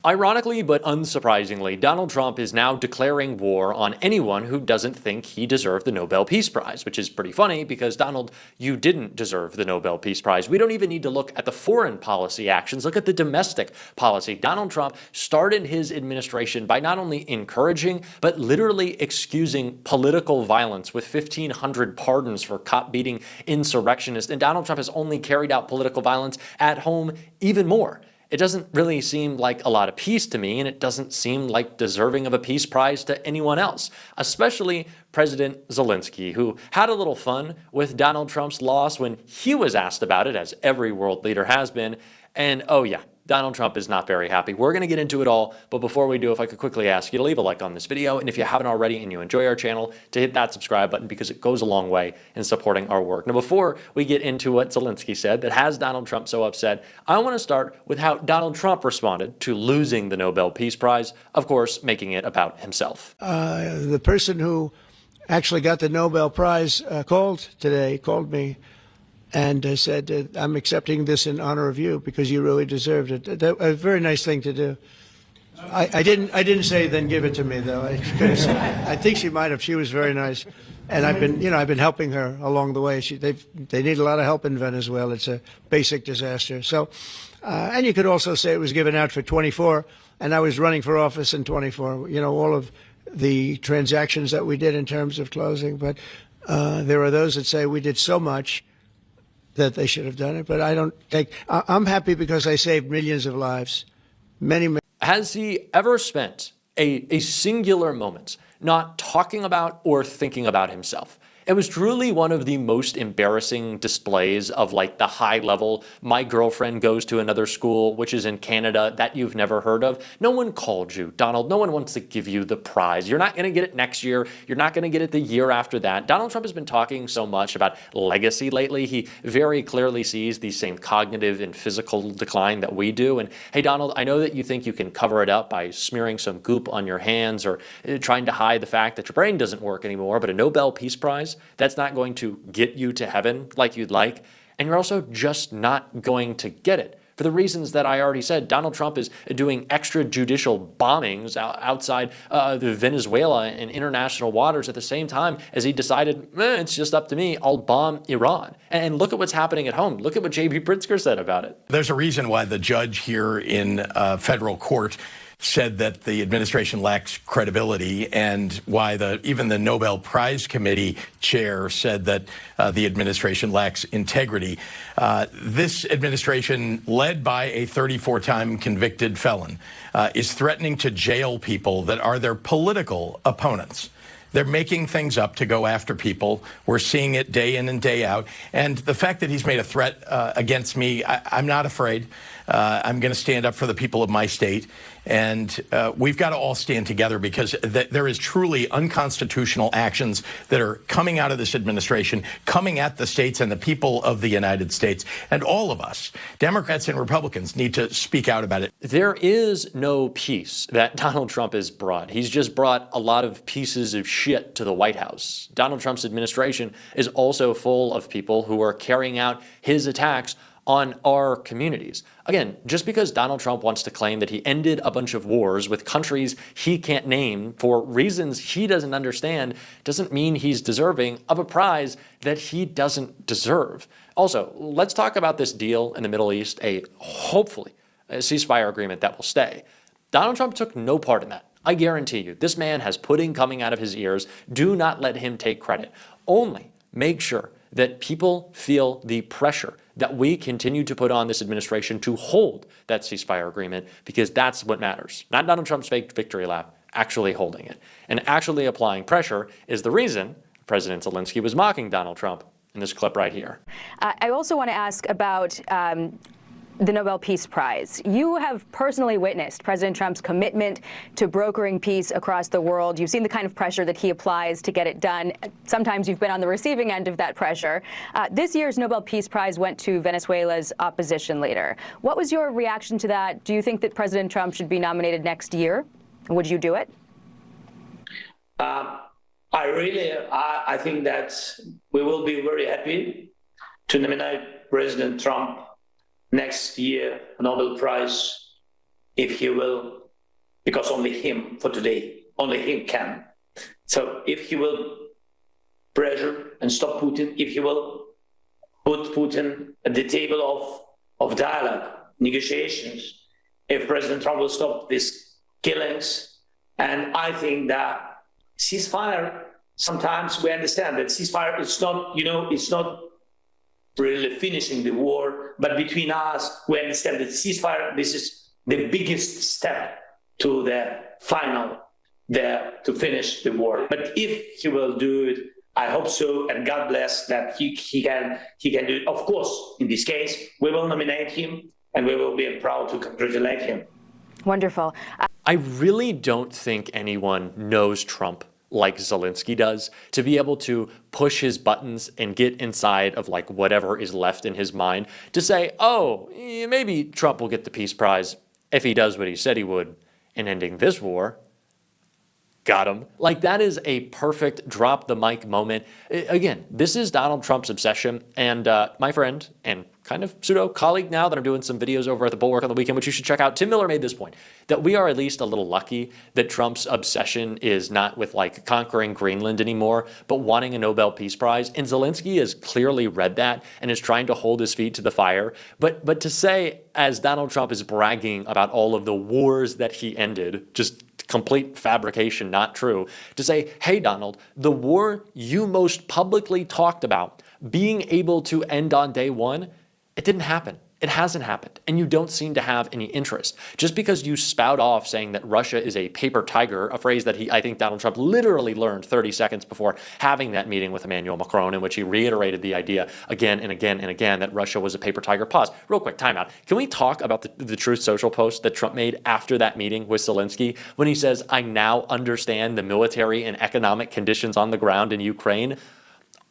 Ironically, but unsurprisingly, Donald Trump is now declaring war on anyone who doesn't think he deserved the Nobel Peace Prize, which is pretty funny because, Donald, you didn't deserve the Nobel Peace Prize. We don't even need to look at the foreign policy actions. Look at the domestic policy. Donald Trump started his administration by not only encouraging, but literally excusing political violence with 1,500 pardons for cop-beating insurrectionists. And Donald Trump has only carried out political violence at home even more. It doesn't really seem like a lot of peace to me, and it doesn't seem like deserving of a peace prize to anyone else, especially President Zelenskyy, who had a little fun with Donald Trump's loss when he was asked about it, as every world leader has been. And oh yeah, Donald Trump is not very happy. We're going to get into it all, but before we do, if I could quickly ask you to leave a like on this video, and if you haven't already and you enjoy our channel, to hit that subscribe button because it goes a long way in supporting our work. Now, before we get into what Zelenskyy said that has Donald Trump so upset, I want to start with how Donald Trump responded to losing the Nobel Peace Prize, of course, making it about himself. The person who actually got the Nobel Prize called me and said, I'm accepting this in honor of you because you really deserved it. A very nice thing to do. I didn't say then give it to me though. I think she might have. She was very nice, and I've been helping her along the way. They need a lot of help in Venezuela. It's a basic disaster. So, and you could also say it was given out for 24, and I was running for office in 24. All of the transactions that we did in terms of closing, but there are those that say we did so much that they should have done it, but I don't think. I'm happy because I saved millions of lives, many. Has he ever spent a singular moment not talking about or thinking about himself? It was truly one of the most embarrassing displays of like the high level, my girlfriend goes to another school, which is in Canada, that you've never heard of. No one called you, Donald. No one wants to give you the prize. You're not going to get it next year. You're not going to get it the year after that. Donald Trump has been talking so much about legacy lately. He very clearly sees the same cognitive and physical decline that we do. And hey, Donald, I know that you think you can cover it up by smearing some goop on your hands or trying to hide the fact that your brain doesn't work anymore, but a Nobel Peace Prize, that's not going to get you to heaven like you'd like. And you're also just not going to get it. For the reasons that I already said, Donald Trump is doing extrajudicial bombings outside Venezuela in international waters at the same time as he decided, it's just up to me, I'll bomb Iran. And look at what's happening at home. Look at what J.B. Pritzker said about it. There's a reason why the judge here in federal court said that the administration lacks credibility, and why even the Nobel Prize Committee chair said that the administration lacks integrity. This administration, led by a 34-time convicted felon, is threatening to jail people that are their political opponents. They're making things up to go after people. We're seeing it day in and day out. And the fact that he's made a threat against me, I'm not afraid. I'm going to stand up for the people of my state. And we've got to all stand together because there is truly unconstitutional actions that are coming out of this administration, coming at the states and the people of the United States. And all of us, Democrats and Republicans, need to speak out about it. There is no peace that Donald Trump has brought. He's just brought a lot of pieces of shit to the White House. Donald Trump's administration is also full of people who are carrying out his attacks on our communities. Again, just because Donald Trump wants to claim that he ended a bunch of wars with countries he can't name for reasons he doesn't understand doesn't mean he's deserving of a prize that he doesn't deserve. Also, let's talk about this deal in the Middle East, hopefully a ceasefire agreement that will stay. Donald Trump took no part in that. I guarantee you, this man has pudding coming out of his ears. Do not let him take credit. Only make sure that people feel the pressure that we continue to put on this administration to hold that ceasefire agreement, because that's what matters. Not Donald Trump's fake victory lap, actually holding it. And actually applying pressure is the reason President Zelenskyy was mocking Donald Trump in this clip right here. I also want to ask about the Nobel Peace Prize. You have personally witnessed President Trump's commitment to brokering peace across the world. You've seen the kind of pressure that he applies to get it done. Sometimes you've been on the receiving end of that pressure. This year's Nobel Peace Prize went to Venezuela's opposition leader. What was your reaction to that? Do you think that President Trump should be nominated next year? Would you do it? I think that we will be very happy to nominate President Trump next year, Nobel Prize. if he will, because only him for today, only him can. So if he will pressure and stop Putin, if he will put Putin at the table of dialogue, negotiations, if President Trump will stop these killings, and I think that ceasefire, sometimes we understand that ceasefire is not, it's not really finishing the war, but between us, we understand that ceasefire, this is the biggest step to the final, to finish the war. But if he will do it, I hope so, and God bless that he can do it. Of course, in this case, we will nominate him, and we will be proud to congratulate him. Wonderful. I really don't think anyone knows Trump like Zelenskyy does, to be able to push his buttons and get inside of like whatever is left in his mind to say, oh, maybe Trump will get the Peace Prize if he does what he said he would in ending this war. Got him. Like, that is a perfect drop the mic moment. Again, this is Donald Trump's obsession. And my friend and kind of pseudo colleague now that I'm doing some videos over at the Bulwark on the weekend, which you should check out, Tim Miller made this point, that we are at least a little lucky that Trump's obsession is not with like conquering Greenland anymore, but wanting a Nobel Peace Prize. And Zelenskyy has clearly read that and is trying to hold his feet to the fire. But to say, as Donald Trump is bragging about all of the wars that he ended, just complete fabrication, not true, to say, hey, Donald, the war you most publicly talked about being able to end on day one, it didn't happen. It hasn't happened. And you don't seem to have any interest. Just because you spout off saying that Russia is a paper tiger, a phrase that I think Donald Trump literally learned 30 seconds before having that meeting with Emmanuel Macron, in which he reiterated the idea again and again and again that Russia was a paper tiger. Pause. Real quick, timeout. Can we talk about the Truth Social post that Trump made after that meeting with Zelenskyy when he says, I now understand the military and economic conditions on the ground in Ukraine?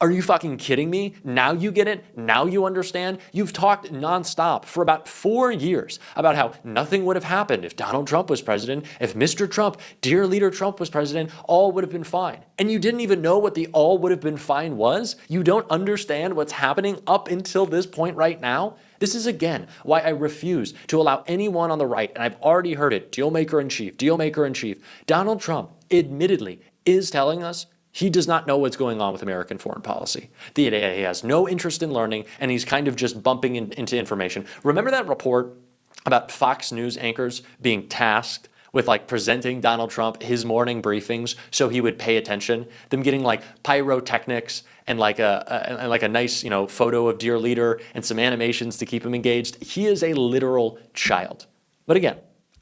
Are you fucking kidding me? Now you get it? Now you understand? You've talked nonstop for about 4 years about how nothing would have happened if Donald Trump was president, if Mr. Trump, dear leader Trump was president, all would have been fine. And you didn't even know what the all would have been fine was? You don't understand what's happening up until this point right now? This is, again, why I refuse to allow anyone on the right, and I've already heard it, dealmaker-in-chief, Donald Trump admittedly is telling us he does not know what's going on with American foreign policy. He has no interest in learning, and he's kind of just bumping into information. Remember that report about Fox News anchors being tasked with like presenting Donald Trump his morning briefings so he would pay attention? Them getting like pyrotechnics and like a nice photo of dear leader and some animations to keep him engaged. He is a literal child. But again,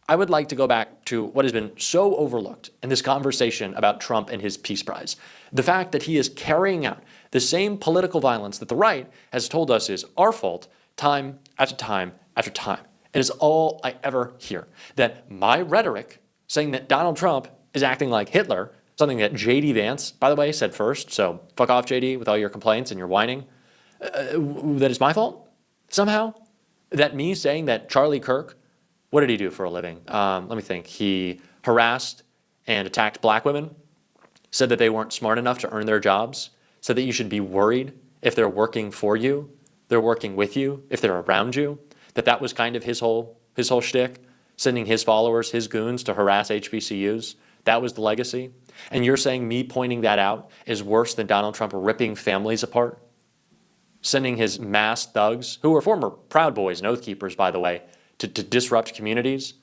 I would like to go back to what has been so overlooked in this conversation about Trump and his Peace Prize. The fact that he is carrying out the same political violence that the right has told us is our fault time after time after time. It is all I ever hear. That my rhetoric saying that Donald Trump is acting like Hitler, something that J.D. Vance, by the way, said first, so fuck off, J.D., with all your complaints and your whining, that is my fault somehow? That me saying that Charlie Kirk, what did he do for a living? Let me think. He harassed and attacked black women, said that they weren't smart enough to earn their jobs, said that you should be worried if they're working for you, they're working with you, if they're around you, that was kind of his whole shtick, sending his followers, his goons to harass HBCUs. That was the legacy. And you're saying me pointing that out is worse than Donald Trump ripping families apart? Sending his mass thugs, who were former Proud Boys and Oath Keepers, by the way, to disrupt communities?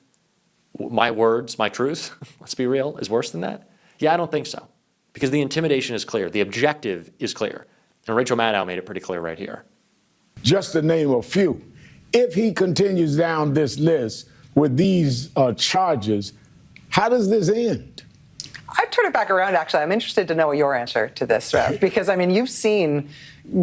My words, my truth, let's be real, is worse than that? Yeah, I don't think so. Because the intimidation is clear. The objective is clear. And Rachel Maddow made it pretty clear right here. Just to name a few. If he continues down this list with these charges, how does this end? I'd turn it back around, actually. I'm interested to know your answer to this, Rev, because, I mean, you've seen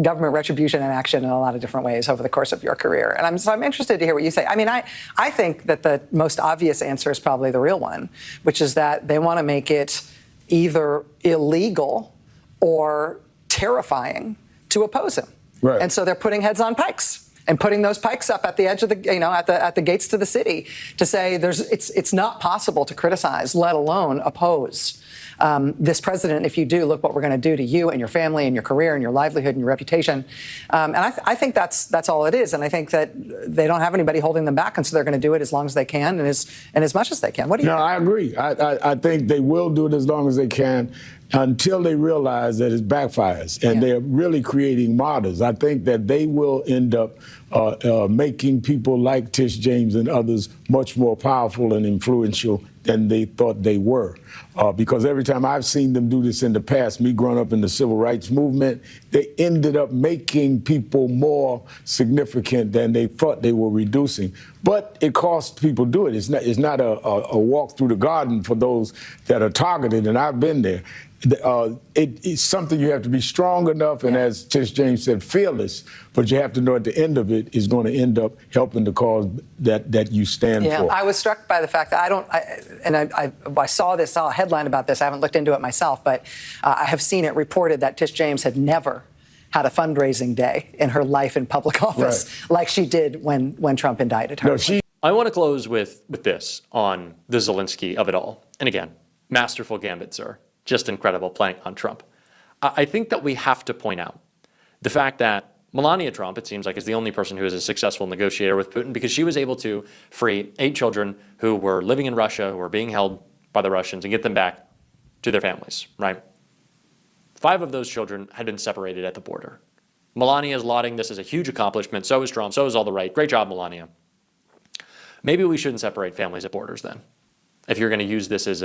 government retribution in action in a lot of different ways over the course of your career. And I'm interested to hear what you say. I mean, I think that the most obvious answer is probably the real one, which is that they want to make it either illegal or terrifying to oppose him. Right. And so they're putting heads on pikes. and putting those pikes up at the edge of the, at the gates to the city to say it's not possible to criticize, let alone oppose this president. If you do, look what we're going to do to you and your family and your career and your livelihood and your reputation. And I think that's all it is. And I think that they don't have anybody holding them back, and so they're going to do it as long as they can and as much as they can. What do you think? I agree. I think they will do it as long as they can until they realize that it backfires and they're really creating martyrs. I think that they will end up making people like Tish James and others much more powerful and influential than they thought they were. Because every time I've seen them do this in the past, me growing up in the civil rights movement, they ended up making people more significant than they thought they were reducing. But it costs people to do it. It's not a walk through the garden for those that are targeted, and I've been there. It's something you have to be strong enough, and as Tish James said, fearless, but you have to know at the end of it is going to end up helping the cause that you stand for. I was struck by the fact that I saw a headline about this. I haven't looked into it myself, but I have seen it reported that Tish James had never had a fundraising day in her life in public office like she did when Trump indicted her. I want to close with this on the Zelenskyy of it all. And again, masterful gambit, sir. Just incredible playing on Trump. I think that we have to point out the fact that Melania Trump, it seems like, is the only person who is a successful negotiator with Putin because she was able to free 8 children who were living in Russia, who were being held by the Russians, and get them back to their families, right? 5 of those children had been separated at the border. Melania is lauding this as a huge accomplishment. So is Trump. So is all the right. Great job, Melania. Maybe we shouldn't separate families at borders then, if you're going to use this as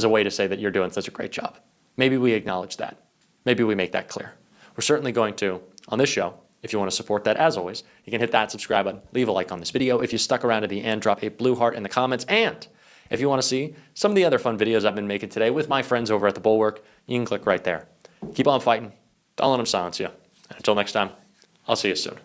a way to say that you're doing such a great job. Maybe we acknowledge that. Maybe we make that clear. We're certainly going to, on this show, if you want to support that, as always, you can hit that subscribe button, leave a like on this video. If you stuck around to the end, drop a blue heart in the comments. And if you want to see some of the other fun videos I've been making today with my friends over at The Bulwark, you can click right there. Keep on fighting. Don't let them silence you. And until next time, I'll see you soon.